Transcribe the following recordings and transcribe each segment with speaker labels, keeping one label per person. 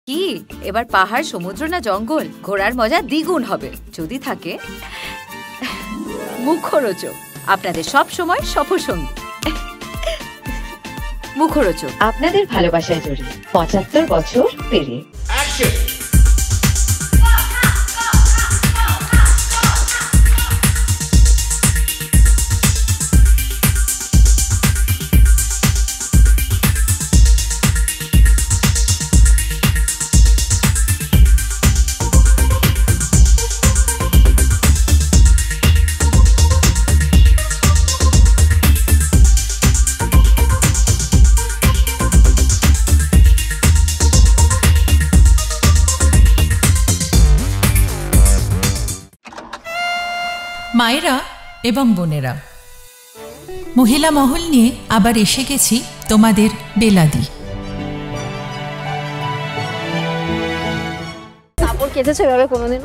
Speaker 1: কি এবার পাহাড়, সমুদ্র না জঙ্গল? ঘোরার মজা দ্বিগুণ হবে যদি থাকে মুখরোচক, আপনাদের সব সময় সফরসঙ্গী। মুখরোচক,
Speaker 2: আপনাদের ভালোবাসায় জড়িয়ে ৭৫ বছর পেরিয়ে।
Speaker 3: মায়েরা এবং বোনেরা, মহিলা মহল নিয়ে আবার এসে গেছি তোমাদের বেলাদি।
Speaker 4: কাপড় কেচেছো এভাবে কোনোদিন?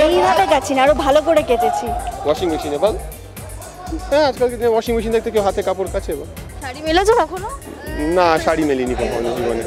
Speaker 4: এইভাবে কাছি না, আরো ভালো করে কেচেছি।
Speaker 5: ওয়াশিং মেশিনে বল? হ্যাঁ, আজকালকে ওয়াশিং মেশিন দেখতে কেউ হাতে কাপড় কাচে।
Speaker 4: শাড়ি মেলেছো কখনো?
Speaker 5: না, শাড়ি মেলিনি কখনো জীবনে।